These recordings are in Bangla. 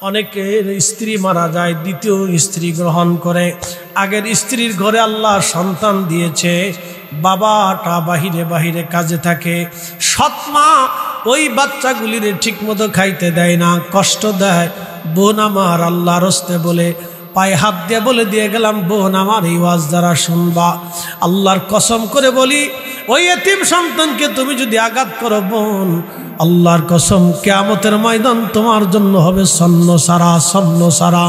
অনেকের স্ত্রী মারা যায়, দ্বিতীয় স্ত্রী গ্রহণ করে। আগের স্ত্রীর ঘরে আল্লাহ সন্তান দিয়েছে, বাবাটা বাহিরে বাহিরে কাজে থাকে। সৎ মা ওই বাচ্চাগুলির ঠিক মতো খাইতে দেয় না, কষ্ট দেয়। বোন আমার আল্লাহর হস্তে বলে পায়ে হাত দিয়ে বলে দিয়ে গেলাম, বোন আমার এই ওয়াজ যারা শুনবা, আল্লাহর কসম করে বলি, ওই এতিম সন্তানকে তুমি যদি আঘাত করো বোন, আল্লাহর কসম কিয়ামতের ময়দান তোমার জন্য হবে সন্ন্যসারা, সন্ন্যসারা।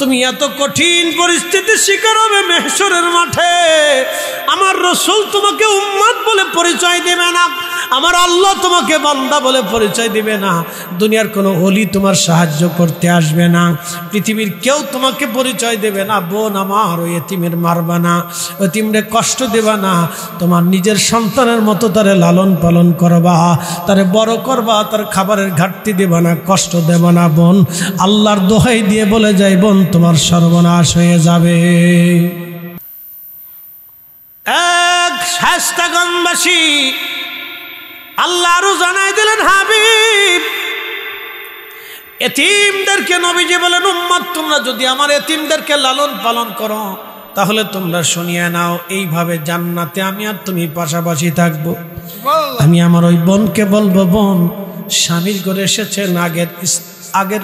তুমি এত কঠিন পরিস্থিতির শিকার হবে মেহশরের মাঠে। আমার রাসূল তোমাকে উম্মত বলে পরিচয় দেবে না, আমার আল্লাহ তোমাকে বান্দা বলে পরিচয় দিবে না। দুনিয়ার কোনো ওলি তোমার সাহায্য করতে আসবে না, পৃথিবীর কেউ তোমাকে পরিচয় দেবে না। বোন আমার, ওই এতিমের মারবা না, এতিমরে কষ্ট দেবা না। তোমার নিজের সন্তানের মতো তারে লালন পালন করবা, তারে বড় করবা, তার খাবারের ঘাটতি দেবা না, কষ্ট দেবা না। বোন আল্লাহর দোহাই দিয়ে বলে যাই, বোন তোমার সর্বনাশ হয়ে যাবে। এক শায়েস্তাগঞ্জবাসী আল্লাহ আরো জানাই দিলেন, হাবিব এতিমদেরকে নবীজি বলেন, উম্মত তোমরা যদি আমার এতিমদেরকে লালন পালন করো, তাহলে তোমরা শুনিয়ে নাও, এইভাবে জান্নাতে আমি আর তুমি পাশাপাশি থাকবো। আমি আমার ওই বোনকে বলবো, বোন স্বামীর ঘরে এসেছেন, আগের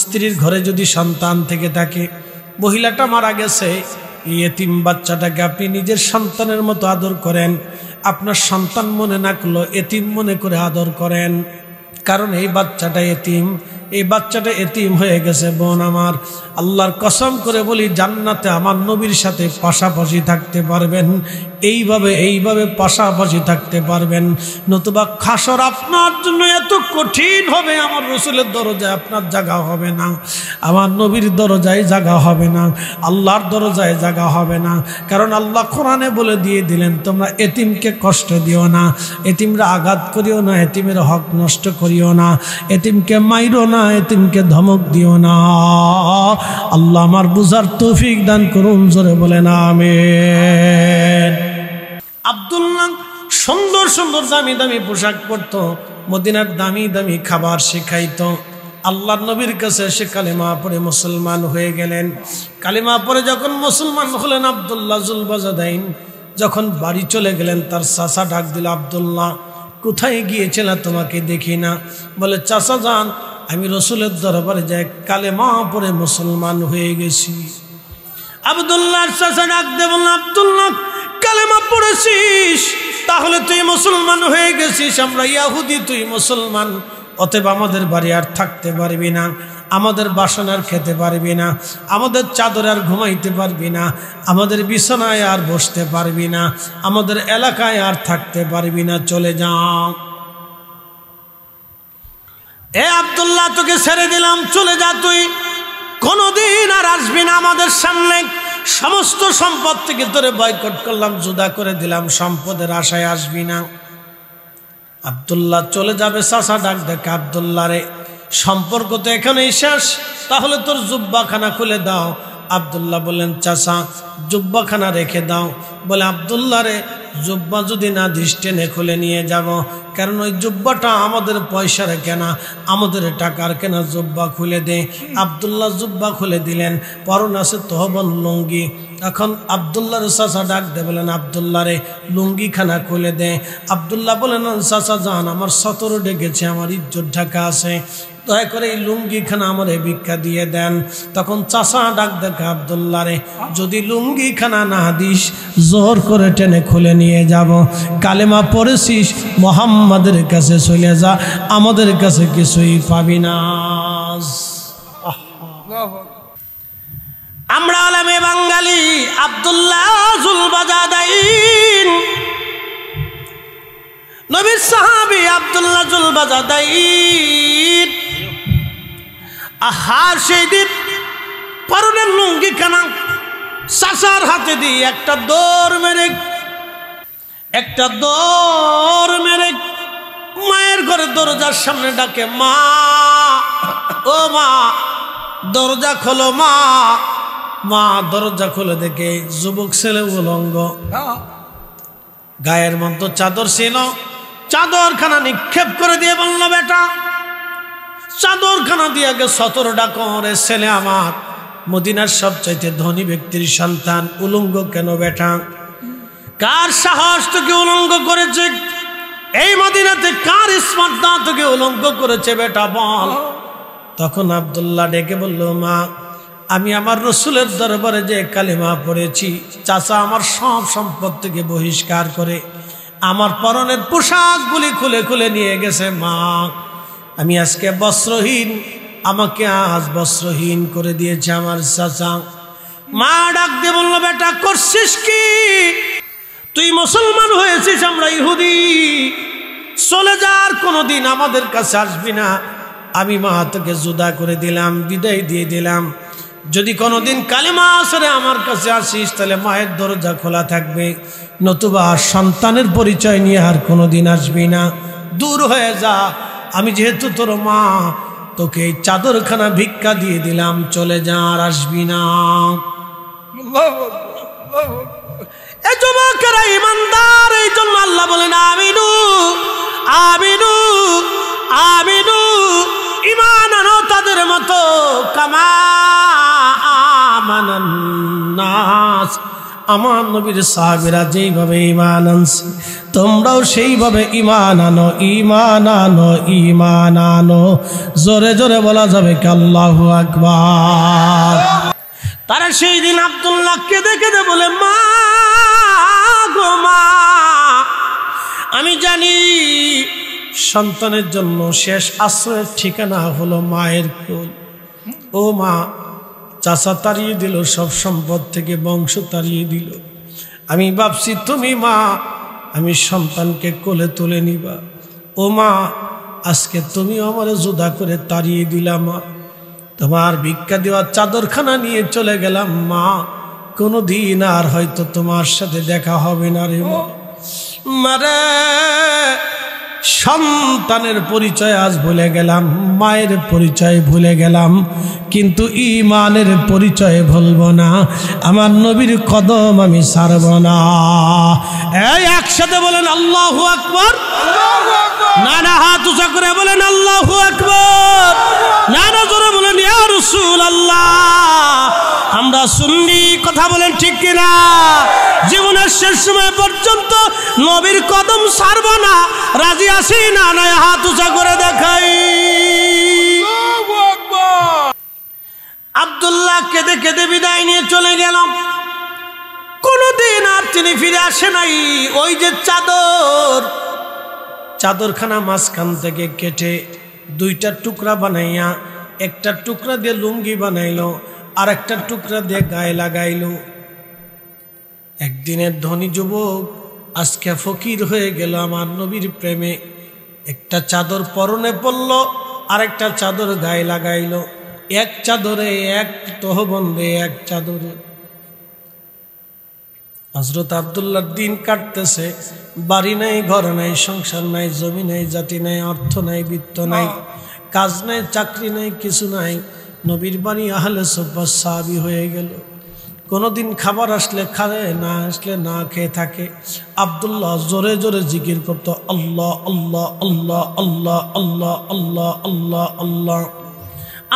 স্ত্রীর ঘরে যদি সন্তান থেকে থাকে, মহিলাটা মারা গেছে, এই এতিম বাচ্চাটাকে আপনি নিজের সন্তানের মতো আদর করেন। আপনার সন্তান মনে না করলেও এতিম মনে করে আদর করেন, কারণ এই বাচ্চাটা এতিম, এই বাচ্চাটা এতিম হয়ে গেছে। বোন আমার, আল্লাহর কসম করে বলি, জান্নাতে আমার নবীর সাথে পাশাপাশি থাকতে পারবেন, এইভাবে পাশাপাশি থাকতে পারবেন। নতুবা খাসর আপনার জন্য এত কঠিন হবে, আমার রাসূলের দরজায় আপনার জায়গা হবে না, আমার নবীর দরজায় জায়গা হবে না, আল্লাহর দরজায় জায়গা হবে না। কারণ আল্লাহ কোরআনে বলে দিয়ে দিলেন, তোমরা এতিমকে কষ্ট দিও না, এতিমরা আঘাত করিও না, এতিমের হক নষ্ট করিও না, এতিমকে মাইরো না, এতিমকে ধমক দিও না। আল্লাহ আমার বুঝার তৌফিক দান করুন, জোরে বলেন আমিন। আব্দুল্লাহ সুন্দর সুন্দর দামি দামি পোশাক পরতো, মদিনার দামি দামি খাবার শেখাইতো। আল্লাহর নবীর কাছে এসে কালেমা পড়ে মুসলমান হয়ে গেলেন। কালেমা পড়ে যখন মুসলমান হলেন, আব্দুল্লাহ জুলবাজাদাইন যখন বাড়ি চলে গেলেন, তার চাচা ডাক দিল, আব্দুল্লাহ কোথায় গিয়েছিল, তোমাকে দেখি না। বলে, চাচা যান, আমি রাসূলের দরবারে যাই কালেমা পড়ে মুসলমান হয়ে গেছি। আব্দুল্লাহর চাচা ডাক দিয়ে বলল, আব্দুল্লাহ কালেমা পড়েছিস, তাহলে তুই মুসলমান হয়ে গেছিস, আমরা ইহুদি, তুই মুসলমান, অতএব আমাদের বাড়ি আর থাকতে পারবি না, আমাদের বাসন আর খেতে পারবি না, আমাদের চাদর আর ঘুমাইতে পারবি না, আমাদের বিছানায় আর বসতে পারবি না, আমাদের এলাকায় আর থাকতে পারবি না, চলে যাও। এ আব্দুল্লাহ, তোকে ছেড়ে দিলাম, চলে যা, তুই কোনোদিন আর আসবি না আমাদের সামনে, সমস্ত সম্পদ থেকে তোরে বয়কট করলাম, জুদা করে দিলাম, সম্পদের আশায় আসবি না। আব্দুল্লাহ চলে যাবে, চাচা ডাক দেখে, আব্দুল্লাহ রে, সম্পর্ক তো এখানেই শেষ, তাহলে তোর জুব্বাখানা খুলে দাও। আব্দুল্লাহ বললেন, চাচা জুব্বাখানা রেখে দাও। বলে, আব্দুল্লাহ রে, জুব্বা যদি না দিস টেনে খুলে নিয়ে যাব, কারণ ওই জুব্বাটা আমাদের পয়সার কেনা, আমাদের টাকার কেনা, জুব্বা খুলে দে। আব্দুল্লাহ জুব্বা খুলে দিলেন, পরন আছে তহবন লুঙ্গি। এখন আব্দুল্লাহর চাচা ডাক দে, বলেন, আব্দুল্লাহ রে, লুঙ্গিখানা খুলে দে। আব্দুল্লাহ বলেন, চাচা যান, আমার সতর ডেকেছে, আমার ইজ্জত ঢাকা আছে, দয়া করে এই লুঙ্গিখানা আমার ভিক্ষা দিয়ে দেন। তখন চাচা ডাক দেখে, আব্দুল্লাহ রে, যদি লুঙ্গিখানা না দিস, জোর করে টেনে খুলে নিয়ে যাব। কালেমা পড়েছিস, মুহাম্মাদের কাছে চলে যা, আমাদের কাছে কিছুই পাবি না। আমরা আলেমে বাঙালি আব্দুল্লাহ জুলবাজাদাইন, নবীর সাহাবী আব্দুল্লাহ জুলবাজাদাইন, আহার সেই দিন পরনের লুঙ্গিখানা চাচার হাতে দিয়ে একটা দৌড় মেরে মায়ের ঘরে দরজার সামনে ডাকে, মা, ও মা, দরজা খোলো, মা। মা দরজা খুলে দেখে যুবক ছেলে উলঙ্গ, গায়ের মধ্যে চাদর ছিল, চাদরখানা নিক্ষেপ করে দিয়ে বলল, বেটা চাদরখানা দিয়ে আগে সতরটা করে, ছেলে আমার মদিনার সবচাইতে ধনী ব্যক্তির সন্তান, উলঙ্গ কেন বেটা? কার সাহস তোকে উলঙ্গ করেছে? এই মদিনাতে কার স্পর্ধা তোকে উলঙ্গ করেছে বেটা বল? তখন আব্দুল্লাহ ডেকে বলল, মা আমি আমার রসুলের দরবারে যে কালেমা পড়েছি, চাচা আমার সব সম্পদ থেকে বহিষ্কার করে আমার পরনের পোশাকগুলি খুলে খুলে নিয়ে গেছে। মা আমি আজকে বস্ত্রহীন, আমাকে আজ বস্ত্রহীন করে দিয়েছে আমার চাচা। মা ডাক দিয়ে বলল, বেটা করছিস কি? তুই মুসলমান হয়েছিস, আমরা ইহুদি, চলে যার কোনোদিন আমাদের কাছে আসবি না। আমি মা তোকে জুদা করে দিলাম, বিদায় দিয়ে দিলাম। যদি কোনোদিন কালেমা আসরে আমার কাছে আসিস তাহলে মায়ের দরজা খোলা থাকবে, নতুবা সন্তানের পরিচয় নিয়ে আর কোনোদিন আসবি না, দূর হয়ে যা। আমি যেহেতু তোর মা, তোকে এই চাদরখানা ভিক্ষা দিয়ে দিলাম, চলে যা, আর আসবি না। এই যুবকেরা ইমানদার, এই জন্য আল্লাহ বলেন আমিনু আমিনু আমিনু, ঈমান আনো তাদের মতো, কামা আমানান নাস, আমার নবীর সাহাবীরা যেইভাবে ঈমান আনছে তোমরাও সেইভাবে ঈমান আনো, ঈমান আনো, ঈমান আনো। জোরে জোরে বলা যাবে কি আল্লাহু আকবার। তারা সেই দিন আব্দুল্লাহ কেঁদে কেঁদে বলে, মা গো মা, আমি জানি সন্তানের জন্য শেষ আশ্রয়ের ঠিকানা হলো মায়ের কোল। ও মা, চাচা তাড়িয়ে দিল, সব সম্পদ থেকে বংশ তাড়িয়ে দিল। আমি ভাবছি তুমি মা, আমি সন্তানকে কোলে তুলে নিবা। ও মা, আজকে তুমি আমার জুদা করে তাড়িয়ে দিলাম। মা, তোমার ভিক্ষা দেওয়া চাদরখানা নিয়ে চলে গেলাম। মা, কোনো দিন আর হয়তো তোমার সাথে দেখা হবে না রে মা। মারে, সন্তানের পরিচয় আজ ভুলে গেলাম, মায়ের পরিচয় ভুলে গেলাম, কিন্তু ঈমানের পরিচয় ভুলবো না, আমার নবীর কদম আমি ছাড়ব না। এই একসাথে বলেন আল্লাহু আকবার। না না, হাত উঁচা করে বলেন আল্লাহু আকবার। না না, জোরে বলেন ইয়া রাসূলুল্লাহ। আমরা সুন্নি, কথা বলেন ঠিক কিনা? জীবনের শেষ সময় পর্যন্ত নবীর কদম ছাড়ব না, রাজি আছি না? না, হাত উঁচা করে দেখাই। আব্দুল্লাহ কেঁদে কেঁদে বিদায় নিয়ে চলে গেল। কোনদিন আর তিনি ফিরে আসে নাই। ওই যে চাদরখানা মাঝখান থেকে কেটে দুইটা টুকরা বানাইয়া, একটা টুকরা দিয়ে লুঙ্গি বানাইলো, আর একটা টুকরা দিয়ে গায়ে লাগাইলো। একদিনের ধনী যুবক আজকে ফকির হয়ে গেল আমার নবীর প্রেমে। একটা চাদর পরনে পড়ল, আর একটা চাদর গায়ে লাগাইলো। এক চাদরে, এক তহবন্দে, এক চাদরে। হযরত আব্দুল্লাহর দিন কাটতেছে, বাড়ি নাই, ঘর নাই, সংসার নাই, জমি নাই, জাতি নাই, অর্থ নাই, বিত্ত নাই, কাজ নাই, চাকরি নাই, কিছু নাই। নবীর বাণী আহলে সুফফা সাহাবী হয়ে গেল। কোনোদিন খাবার আসলে খায়, না আসলে না খেয়ে থাকে। আব্দুল্লাহ জোরে জোরে জিকির করত, আল্লাহ আল্লাহ আল্লাহ আল্লাহ আল্লাহ আল্লাহ আল্লাহ আল্লাহ।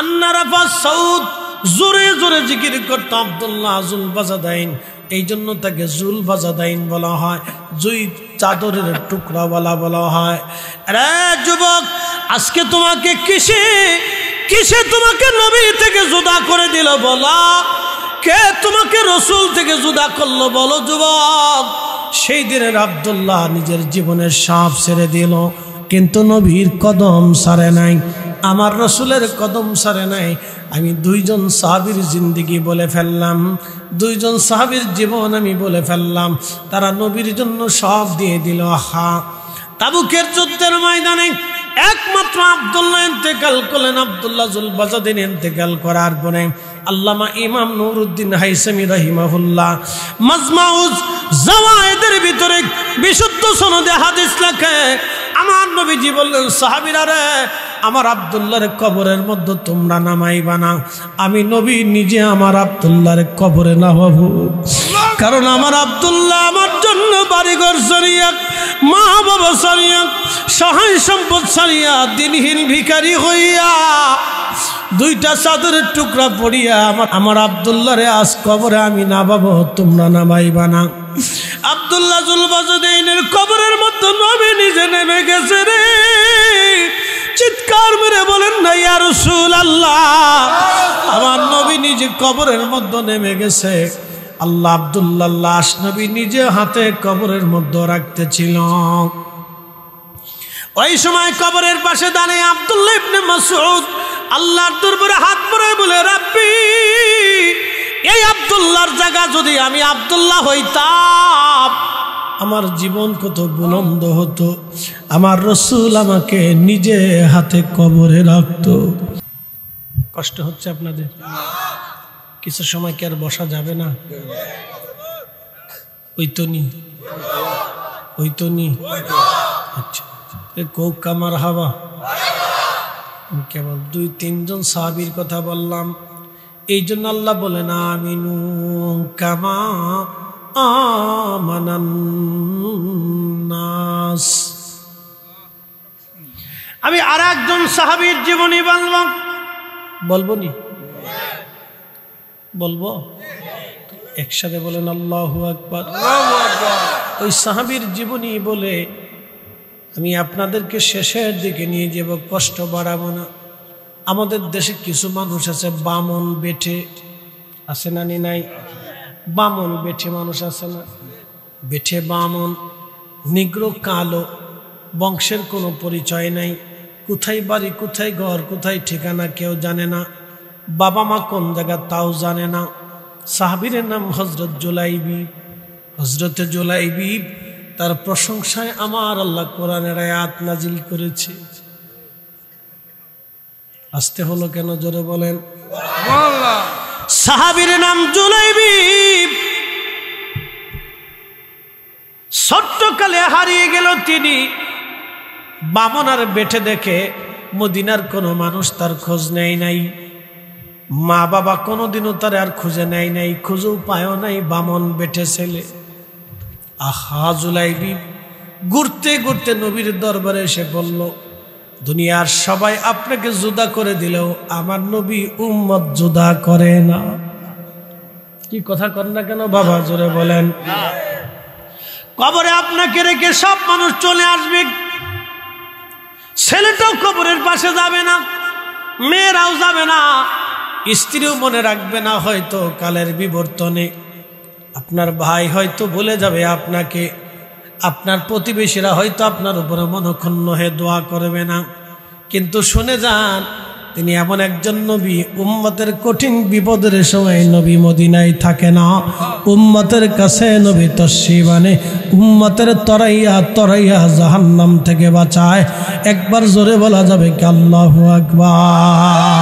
আন্না রাফা সাউদ জোরে জোরে জিকির করত আব্দুল্লাহ জুল বাজাদাইন। এই জন্য তাকে জুল বাজাদাইন বলা হয়, জুই চাদরের টুকরাওয়ালা বলা হয়। আরে যুবক, আজকে তোমাকে কিসে তোমাকে নবী থেকে জুদা করে দিল বলো? কে তোমাকে রসুল থেকে জুদা করলো বলো যুবক? সেই দিনের আব্দুল্লাহ নিজের জীবনের সব ছেড়ে দিল, কিন্তু নবীর কদম ছাড়ে নাই, আমার রসুলের কদম ছাড়ে নাই। আমি দুইজন সাহাবীর জিন্দেগি বলে ফেললাম, দুইজন সাহাবীর জীবন আমি বলে ফেললাম। তারা নবীর জন্য সব দিয়ে দিল। তাবুকের যুদ্ধের ময়দানে একমাত্র আব্দুল্লাহ ইন্তেকাল করলেন। আব্দুল্লাহ জুল বাজাদিন ইন্তেকাল করার পরে আল্লামা ইমাম নুরউদ্দিন হাইসামি রাহিমাহুল্লাহ মাজমাউজ জাওয়ায়েদের ভিতরে বিশুদ্ধ সনদে হাদিস লেখে, আমার নবীজি বললেন, সাহাবীরা রে, আমার আব্দুল্লাহর কবরের মধ্যে তোমরা নামাইবা না, আমি নবী নিজে আমার আব্দুল্লাহর কবরে নামাবো। কারণ আমার আব্দুল্লাহ আমার জন্য বাড়িঘর ছাড়িয়া, মা বাবা ছাড়িয়া, সহায় সম্পদ ছাড়িয়া, দিনহীন ভিখারি হইয়া, দুইটা চাদরের টুকরা পড়িয়া আমার আব্দুল্লাহরে আজ কবরে আমি নামাবো, তোমরা নামাইবা না। আব্দুল্লাহ জুলবাজুদ্দিনের কবরের মধ্যে নবী নিজে নেমে গেছে রে। চিৎকার মেরে বলেন না ইয়া রাসূলুল্লাহ, আমার নবী নিজে কবরের মধ্যে নেমে গেছে। আল্লাহ আব্দুল্লাহ লাশ নবী নিজে হাতে কবরের মধ্যে রাখতেছিল। ওই সময় কবরের পাশে দাঁড়িয়ে আব্দুল্লাহ ইবনে মাসউদ আল্লাহর দরবারে হাত বাড়ায় বলে, রাব্বি, এই আব্দুল্লাহর জায়গা যদি আমি আব্দুল্লাহ হইতাম, আমার জীবন কত বুলন্দ হতো। আমার রাসূল আমাকে নিজে হাতে কবরে রাখতো। কষ্ট হচ্ছে আপনাদের? কিছু সময় কি আর বসা যাবে না? ওই তো নি আচ্ছা, কোক কামার হাওয়া। কেবল 2-3 সাহাবীর কথা বললাম, এই জন্য আল্লাহ বলেন আমিনু কামা আমানান নাস। আমি আর একজন সাহাবীর জীবনী বলবো নি? বলবো একসাথে বলেন আল্লাহু আকবার। ওই সাহাবীর জীবনী বলে আমি আপনাদেরকে শেষের দিকে নিয়ে যাব, কষ্ট বাড়াবো না। আমাদের দেশে কিছু মানুষ আছে বামন বেঠে, আছে না নাই? বামন বেঠে মানুষ আছে না? বেঠে বামন, নিগ্রো কালো, বংশের কোনো পরিচয় নাই, কোথায় বাড়ি, কোথায় ঘর, কোথায় ঠিকানা কেউ জানে না, বাবা মা কোন জায়গা তাও জানে না। সাহাবীর নাম হযরত জুলাইবি। হযরতে জুলাইবি, তার প্রশংসায় আমার আল্লাহ কোরআনের আয়াত নাজিল করেছে। আসতে হলো কেন? জোরে বলেন। সাহাবীর নাম জুলাইবি। ছোট্টকালে হারিয়ে গেল তিনি। বামনার বেঠে দেখে মদিনার কোনো মানুষ তার খোঁজ নেয় নাই, মা বাবা কোনোদিনও তার আর খুঁজে নেয় নাই, খুঁজেও পায়ও নাই। বামন বেঠে ছেলে। আহা, জুলাইবি ঘুরতে ঘুরতে নবীর দরবারে এসে বলল, দুনিয়ার সবাই আপনাকে জুদা করে দিলেও আমার নবী উম্মত জুদা করে না। কি কথা কর না কেন বাবা? জোরে বলেন। কবরে আপনাকে রেখে সব মানুষ চলে আসবে, ছেলেটাও কবরের পাশে যাবে না, মেয়েরাও যাবে না, স্ত্রীও মনে রাখবে না। হয়তো কালের বিবর্তনে আপনার ভাই হয়তো ভুলে যাবে আপনাকে, আপনার প্রতিবেশীরা হয়তো আপনার উপরে মনক্ষুণ্ণ হয়ে দোয়া করবে না। কিন্তু শুনে যান, তিনি এমন একজন নবী, উম্মতের কঠিন বিপদের সময় নবী মদিনায় থাকে না, উম্মতের কাছে নবী তশরিফ আনে, উম্মতের তরাইয়া তরাইয়া জাহান্নাম থেকে বাঁচায়। একবার জোরে বলা যাবে কি আল্লাহু আকবার।